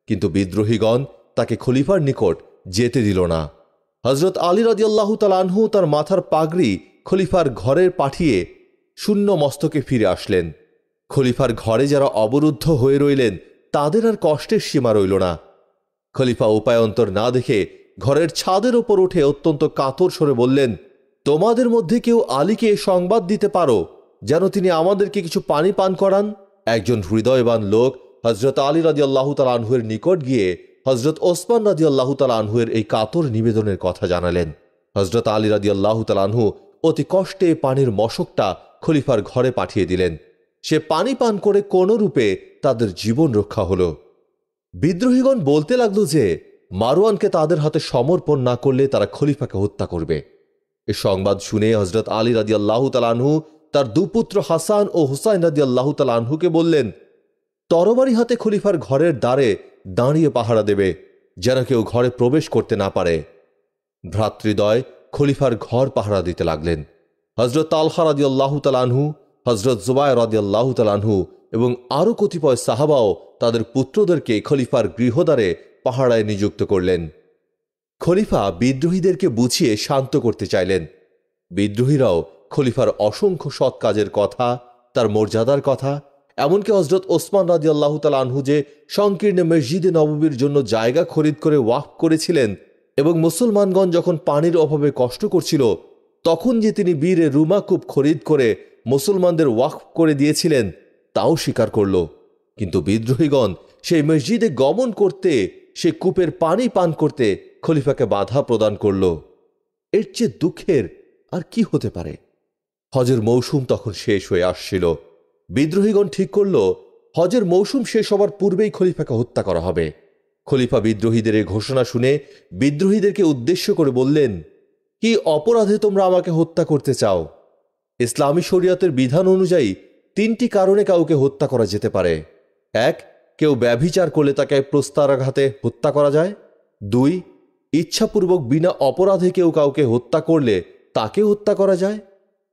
কিন্তু বিদ্রোহীগণ তাকে খলিফার নিকট যেতে দিল না। হজরত আলী রাদিয়াল্লাহু তাআলা আনহু তার মাথার পাগড়ি খলিফার ঘরে পাঠিয়ে শূন্য মস্তকে ফিরে আসলেন। খলিফার ঘরে যারা অবরুদ্ধ হয়ে রইলেন তাদের আর কষ্টের সীমা রইল না। খলিফা উপায়ন্তর না দেখে ঘরের ছাদের ওপর উঠে অত্যন্ত কাতর স্বরে বললেন, তোমাদের মধ্যে কেউ আলীকে সংবাদ দিতে পারো যেন তিনি আমাদেরকে কিছু পানি পান করান? একজন হৃদয়বান লোক হজরত আলী রাদিয়াল্লাহু তাআলা আনহুর নিকট গিয়ে হজরত ওসমান রাদিয়াল্লাহু তাআলা আনহুর এই কাতর নিবেদনের কথা জানালেন। হজরত আলী রাদিয়াল্লাহু তাআলা আনহু অতি কষ্টে পানির মশকটা খলিফার ঘরে পাঠিয়ে দিলেন। সে পানি পান করে কোন রূপে তাদের জীবন রক্ষা হল। বিদ্রোহীগণ বলতে লাগলো যে মারওয়ানকে তাদের হাতে সমর্পণ না করলে তারা খলিফাকে হত্যা করবে। এ সংবাদ শুনে হজরত আলী রাদিয়াল্লাহু তাআলা আনহু তার দুপুত্র হাসান ও হুসাইন রাদিয়াল্লাহু তাআলা আনহুকে বললেন, তরবারি হাতে খলিফার ঘরের দ্বারে দাঁড়িয়ে পাহারা দেবে, যেন কেউ ঘরে প্রবেশ করতে না পারে। ভ্রাতৃদ্বয় খলিফার ঘর পাহারা দিতে লাগলেন। হজরত তালহা রাদিয়াল্লাহু তাআলা আনহু, হজরত জুবায়ের রাদিয়াল্লাহু তাআলা আনহু এবং আরও কতিপয় সাহাবাও তাদের পুত্রদেরকে খলিফার গৃহদ্বারে পাহারায় নিযুক্ত করলেন। খলিফা বিদ্রোহীদেরকে বুঝিয়ে শান্ত করতে চাইলেন। বিদ্রোহীরাও খলিফার অসংখ্য সৎ কাজের কথা, তার মর্যাদার কথা, এমনকি হজরত ওসমান রাদিয়াল্লাহু তাআলা আনহু যে সংকীর্ণ মসজিদে নববীর জন্য জায়গা খরিদ করে ওয়াকফ করেছিলেন এবং মুসলমানগণ যখন পানির অভাবে কষ্ট করছিল তখন যে তিনি বীরে রুমাকুপ খরিদ করে মুসলমানদের ওয়াকফ করে দিয়েছিলেন তাও স্বীকার করল। কিন্তু বিদ্রোহীগণ সেই মসজিদে গমন করতে, সে কূপের পানি পান করতে খলিফাকে বাধা প্রদান করল। এর চেয়ে দুঃখের আর কি হতে পারে? হজের মৌসুম তখন শেষ হয়ে আসছিল। বিদ্রোহীগণ ঠিক করল হজের মৌসুম শেষ হবার পূর্বেই খলিফাকে হত্যা করা হবে। খলিফা বিদ্রোহীদের এই ঘোষণা শুনে বিদ্রোহীদেরকে উদ্দেশ্য করে বললেন, কি অপরাধে তোমরা আমাকে হত্যা করতে চাও? ইসলামী শরিয়তের বিধান অনুযায়ী 3টি কারণে কাউকে হত্যা করা যেতে পারে। 1, কেউ ব্যভিচার করলে তাকে প্রস্তারাঘাতে হত্যা করা যায়। 2, ইচ্ছাপূর্বক বিনা অপরাধে কেউ কাউকে হত্যা করলে তাকে হত্যা করা যায়।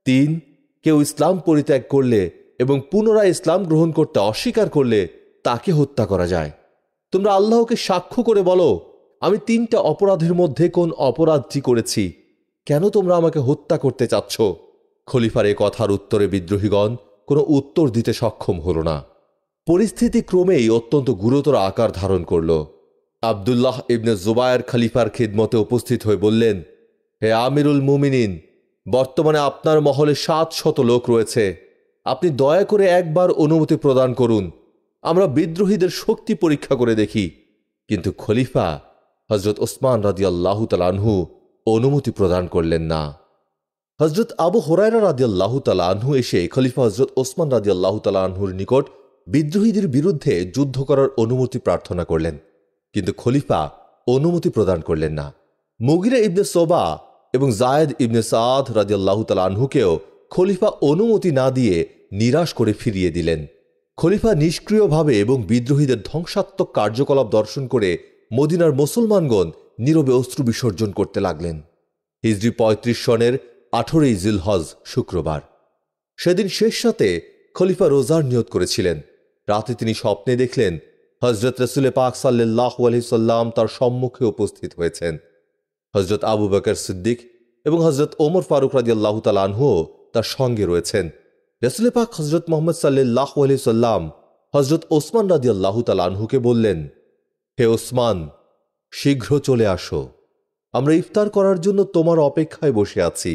3, কেউ ইসলাম পরিত্যাগ করলে এবং পুনরায় ইসলাম গ্রহণ করতে অস্বীকার করলে তাকে হত্যা করা যায়। তোমরা আল্লাহকে সাক্ষ্য করে বলো, আমি 3টা অপরাধের মধ্যে কোন অপরাধটি করেছি? কেন তোমরা আমাকে হত্যা করতে চাচ্ছ? খলিফার এ কথার উত্তরে বিদ্রোহীগণ কোনো উত্তর দিতে সক্ষম হল না। পরিস্থিতি ক্রমেই অত্যন্ত গুরুতর আকার ধারণ করল। আবদুল্লাহ ইবনে জুবায়ের খলিফার খিদমতে উপস্থিত হয়ে বললেন, হে আমিরুল মুমিনিন, বর্তমানে আপনার মহলে 700 লোক রয়েছে। আপনি দয়া করে একবার অনুমতি প্রদান করুন, আমরা বিদ্রোহীদের শক্তি পরীক্ষা করে দেখি। কিন্তু খলিফা হজরত ওসমান রাদিয়াল্লাহু তাআলা আনহু অনুমতি প্রদান করলেন না। হজরত আবু হুরায়রা রাদিয়াল্লাহু তাআলা আনহু এসে খলিফা হজরত ওসমান রাদিয়াল্লাহু তাআলা আনহুর নিকট বিদ্রোহীদের বিরুদ্ধে যুদ্ধ করার অনুমতি প্রার্থনা করলেন, কিন্তু খলিফা অনুমতি প্রদান করলেন না। মুগিরা ইবনে সোবা এবং জায়েদ ইবনে সাদ রাদিয়াল্লাহু তাআলা আনহুকেও খলিফা অনুমতি না দিয়ে নিরাশ করে ফিরিয়ে দিলেন। খলিফা নিষ্ক্রিয়ভাবে এবং বিদ্রোহীদের ধ্বংসাত্মক কার্যকলাপ দর্শন করে মদিনার মুসলমানগণ নীরবে অশ্রু বিসর্জন করতে লাগলেন। হিজরি 35 সনের 18ই জিলহজ শুক্রবার। সেদিন শেষ রাতে খলিফা রোজার নিয়ত করেছিলেন। রাতে তিনি স্বপ্নে দেখলেন হজরত রসুল পাক সাল্লাল্লাহু আলাইহি সাল্লাম তার সম্মুখে উপস্থিত হয়েছেন। হজরত আবু বকর সিদ্দিক এবং হজরত ওমর ফারুক রাদিয়াল্লাহু তাআলা আনহু তার সঙ্গে রয়েছেন। রসুল পাক হজরত মুহাম্মদ সাল্লাল্লাহু আলাইহি সাল্লাম হজরত ওসমান রাদিয়াল্লাহু তাআলা আনহুকে বললেন, হে ওসমান, শীঘ্র চলে আসো, আমরা ইফতার করার জন্য তোমার অপেক্ষায় বসে আছি।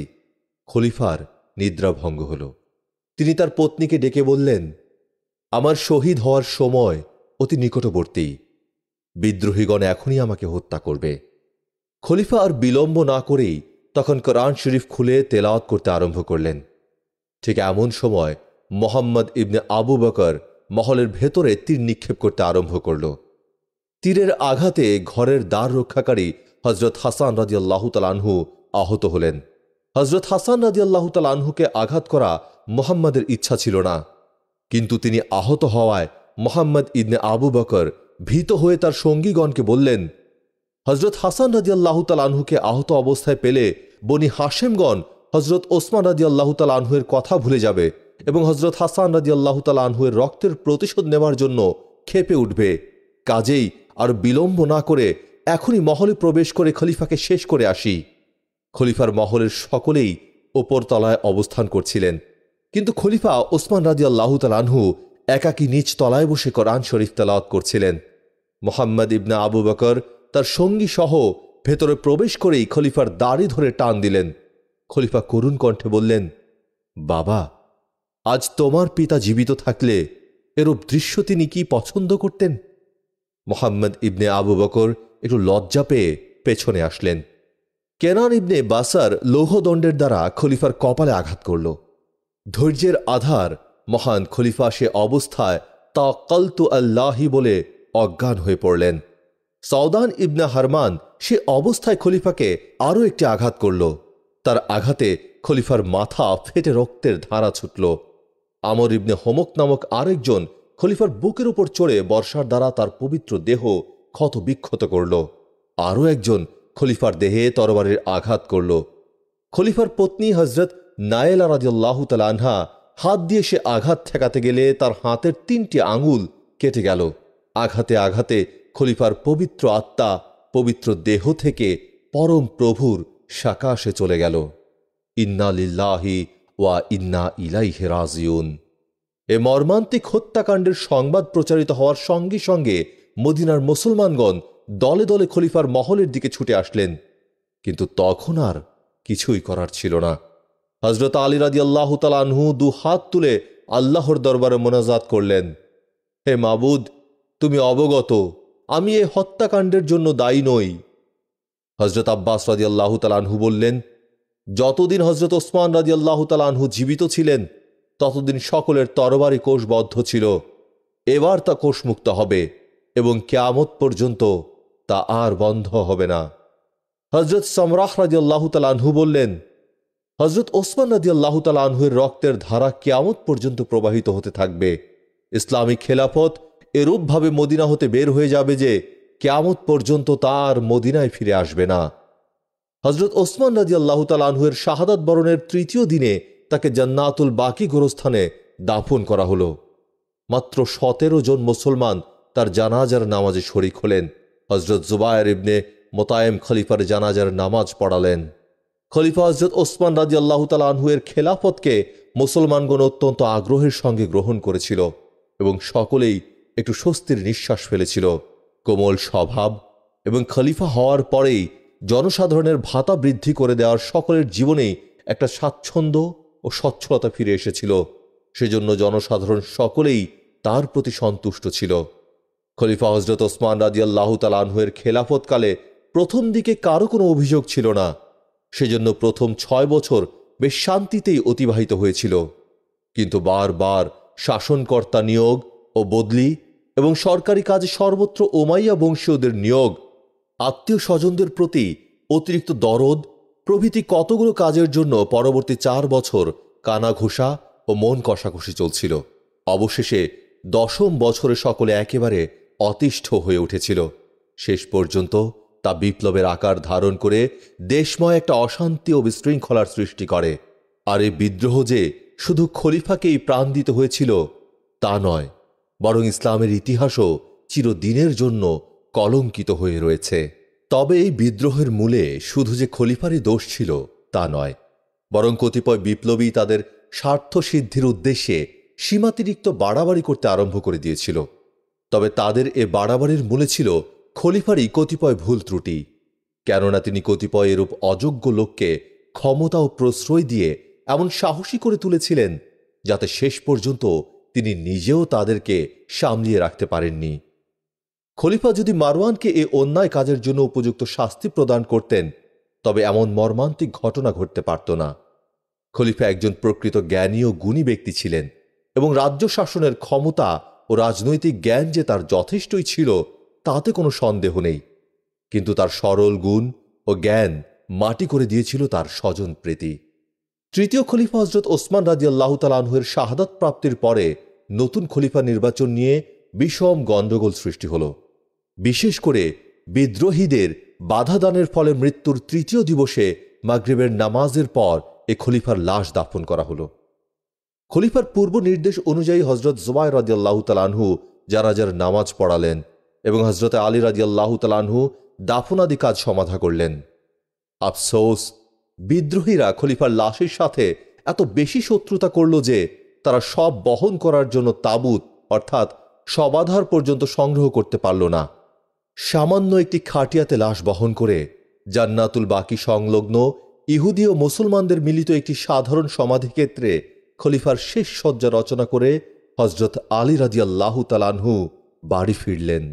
খলিফার নিদ্রাভঙ্গ হল। তিনি তার পত্নীকে ডেকে বললেন, আমার শহীদ হওয়ার সময় অতি নিকটবর্তী, বিদ্রোহীগণ এখনই আমাকে হত্যা করবে। খলিফা আর বিলম্ব না করেই তখন কোরআন শরীফ খুলে তেলাওয়াত করতে আরম্ভ করলেন। ঠিক এমন সময় মোহাম্মদ ইবনে আবু বকর মহলের ভেতরে তীর নিক্ষেপ করতে আরম্ভ করল। তীরের আঘাতে ঘরের দ্বার রক্ষাকারী হজরত হাসান রাদিয়াল্লাহু তাআলা আনহু আহত হলেন। হজরত হাসান রাদিয়াল্লাহু তাআলা আনহুকে আঘাত করা মুহাম্মাদের ইচ্ছা ছিল না, কিন্তু তিনি আহত হওয়ায় মোহাম্মদ ইবনে আবু বকর ভীত হয়ে তার সঙ্গীগণকে বললেন, হজরত হাসান রাদিয়াল্লাহু তাআলা আনহুকে আহত অবস্থায় পেলে বনি হাশেমগণ হজরত ওসমান রাদিয়াল্লাহু তাআলা আনহুয়ের কথা ভুলে যাবে এবং হজরত হাসান রাদিয়াল্লাহু তাআলা আনহুয়ের রক্তের প্রতিশোধ নেওয়ার জন্য ক্ষেপে উঠবে। কাজেই আর বিলম্ব না করে এখনই মহলে প্রবেশ করে খলিফাকে শেষ করে আসি। খলিফার মহলের সকলেই ওপর তলায় অবস্থান করছিলেন, কিন্তু খলিফা ওসমান রাদিয়াল্লাহু তাআলা আনহু একাকী নিচ তলায় বসে কোরআন শরীফ তেলাওয়াত করছিলেন। মোহাম্মদ ইবনে আবু বকর তার সঙ্গী সহ ভেতরে প্রবেশ করেই খলিফার দাড়ি ধরে টান দিলেন। খলিফা করুণ কণ্ঠে বললেন, বাবা, আজ তোমার পিতা জীবিত থাকলে এরূপ দৃশ্য তিনি কি পছন্দ করতেন? মোহাম্মদ ইবনে আবু বকর একটু লজ্জা পেয়ে পেছনে আসলেন। কেনান ইবনে বাসার লৌহদণ্ডের দ্বারা খলিফার কপালে আঘাত করল। ধৈর্যের আধার মহান খলিফা সে অবস্থায় তাওয়াক্কালতু আল্লাহি বলে অজ্ঞান হয়ে পড়লেন। সাউদান ইবনে হারমান সে অবস্থায় খলিফাকে আরও একটি আঘাত করল। তার আঘাতে খলিফার মাথা ফেটে রক্তের ধারা ছুটল। আমর ইবনে হোমক নামক আরেকজন খলিফার বুকের উপর চড়ে বর্ষার দ্বারা তার পবিত্র দেহ ক্ষত বিক্ষত করল। আরও একজন খলিফার দেহে তরবারির আঘাত করল। খলিফার পত্নী হজরত নায়েলা রাদিয়াল্লাহু তাআলা আনহা হাত দিয়ে সে আঘাত ঠেকাতে গেলে তার হাতের 3টি আঙুল কেটে গেল। আঘাতে আঘাতে খলিফার পবিত্র আত্মা পবিত্র দেহ থেকে পরম প্রভুর সাকাশে চলে গেল। ইন্না লিল্লাহি ওয়া ইন্না ইলাইহি রাজিউন। এ মর্মান্তিক হত্যাকাণ্ডের সংবাদ প্রচারিত হওয়ার সঙ্গে সঙ্গে মদিনার মুসলমানগণ দলে দলে খলিফার মহলের দিকে ছুটে আসলেন, কিন্তু তখন আর কিছুই করার ছিল না। হযরত আলী রাদিয়াল্লাহু তাআলা আনহু 2 হাত তুলে আল্লাহর দরবারে মোনাজাত করলেন, হে মাবুদ, তুমি অবগত, আমি এই হত্যাকাণ্ডের জন্য দায়ী নই। হযরত আব্বাস রাদিয়াল্লাহু তাআলা আনহু বললেন, যতদিন হযরত ওসমান রাদিয়াল্লাহু তাআলা আনহু জীবিত ছিলেন ততদিন সকলের তরবারি কোষবদ্ধ ছিল, এবার তা কোষমুক্ত হবে এবং কিয়ামত পর্যন্ত তা আর বন্ধ হবে না। হযরত সামরাহ রাদিয়াল্লাহু তাআলা আনহু বললেন, হযরত ওসমান রাদিয়াল্লাহু তাআলা আনহুর রক্তের ধারা কিয়ামত পর্যন্ত প্রবাহিত হতে থাকবে। ইসলামী খেলাফত এরূপভাবে মদিনা হতে বের হয়ে যাবে যে কিয়ামত পর্যন্ত তার মদিনায় ফিরে আসবে না। হযরত ওসমান রাদিয়াল্লাহু তাআলা আনহুর শাহাদাত বরণের তৃতীয় দিনে তাকে জান্নাতুল বাকি গোরস্থানে দাফন করা হলো। মাত্র 17 জন মুসলমান তার জানাজার নামাজে শরীক হলেন। হযরত জুবায়ের ইবনে মোতায়েম খলিফার জানাজার নামাজ পড়ালেন। খলিফা হযরত ওসমান রাদিয়াল্লাহু তাআলা আনহুর খেলাফতকে মুসলমানগণ অত্যন্ত আগ্রহের সঙ্গে গ্রহণ করেছিল এবং সকলেই একটু স্বস্তির নিঃশ্বাস ফেলেছিল। কোমল স্বভাব এবং খলিফা হওয়ার পরেই জনসাধারণের ভাতা বৃদ্ধি করে দেওয়ার সকলের জীবনেই একটা স্বাচ্ছন্দ্য ও সচ্ছলতা ফিরে এসেছিল। সেজন্য জনসাধারণ সকলেই তার প্রতি সন্তুষ্ট ছিল। খলিফা হযরত ওসমান রাদিয়াল্লাহু তাআলা আনহুর খেলাফতকালে প্রথম দিকে কারো কোনো অভিযোগ ছিল না। সেজন্য প্রথম 6 বছর বেশ শান্তিতেই অতিবাহিত হয়েছিল। কিন্তু বারবার শাসনকর্তা নিয়োগ ও বদলি এবং সরকারি কাজে সর্বত্র উমাইয়া বংশীয়দের নিয়োগ, আত্মীয় স্বজনদের প্রতি অতিরিক্ত দরদ প্রভৃতি কতগুলো কাজের জন্য পরবর্তী 4 বছর কানাঘুষা ও মন কষাকষি চলছিল। অবশেষে 10ম বছরে সকলে একেবারে অতিষ্ঠ হয়ে উঠেছিল। শেষ পর্যন্ত তা বিপ্লবের আকার ধারণ করে দেশময় একটা অশান্তি ও বিশৃঙ্খলার সৃষ্টি করে। আর এই বিদ্রোহ যে শুধু খলিফাকেই প্রাণ দিতে হয়েছিল তা নয়, বরং ইসলামের ইতিহাসও চিরদিনের জন্য কলঙ্কিত হয়ে রয়েছে। তবে এই বিদ্রোহের মূলে শুধু যে খলিফারই দোষ ছিল তা নয়, বরং কতিপয় বিপ্লবী তাদের স্বার্থ সিদ্ধির উদ্দেশ্যে সীমাতিরিক্ত বাড়াবাড়ি করতে আরম্ভ করে দিয়েছিল। তবে তাদের এ বাড়াবাড়ির মূলে ছিল খলিফারই কতিপয় ভুল ত্রুটি। কেননা তিনি কতিপয় এরূপ অযোগ্য লোককে ক্ষমতা ও প্রশ্রয় দিয়ে এমন সাহসী করে তুলেছিলেন যাতে শেষ পর্যন্ত তিনি নিজেও তাদেরকে সামলিয়ে রাখতে পারেননি। খলিফা যদি মারওয়ানকে এ অন্যায় কাজের জন্য উপযুক্ত শাস্তি প্রদান করতেন তবে এমন মর্মান্তিক ঘটনা ঘটতে পারত না। খলিফা একজন প্রকৃত জ্ঞানী ও গুণী ব্যক্তি ছিলেন এবং রাজ্য শাসনের ক্ষমতা ও রাজনৈতিক জ্ঞান যে তার যথেষ্টই ছিল তাতে কোনো সন্দেহ নেই। কিন্তু তার সরল গুণ ও জ্ঞান মাটি করে দিয়েছিল তার স্বজন প্রীতি। তৃতীয় খলিফা হযরত ওসমান রাদিয়াল্লাহু তাআলা আনহুর শাহাদাত প্রাপ্তির পরে নতুন খলিফা নির্বাচন নিয়ে বিষম গণ্ডগোল সৃষ্টি হল। বিশেষ করে বিদ্রোহীদের বাধা দানের ফলে মৃত্যুর 3য় দিবসে মাগরিবের নামাজের পর এ খলিফার লাশ দাফন করা হল। খলিফার পূর্ব নির্দেশ অনুযায়ী হযরত জুবায়ের রাদিয়াল্লাহু তাআলা আনহু জানাজার নামাজ পড়ালেন এবং হযরত আলী রাদিয়াল্লাহু তাআলা আনহু দাফনাদি কাজ সমাধা করলেন। আফসোস, বিদ্রোহীরা খলিফার লাশের সাথে এত বেশি শত্রুতা করল যে তারা সব বহন করার জন্য তাবুত অর্থাৎ শবাধার পর্যন্ত সংগ্রহ করতে পারল না। সামান্য একটি খাটিয়াতে লাশ বহন করে জান্নাতুল বাকি সংলগ্ন ইহুদি ও মুসলমানদের মিলিত একটি সাধারণ সমাধিক্ষেত্রে খলিফার শেষ শয্যা রচনা করে হযরত আলী রাদিয়াল্লাহু তাআলা আনহু বাড়ি ফিরলেন।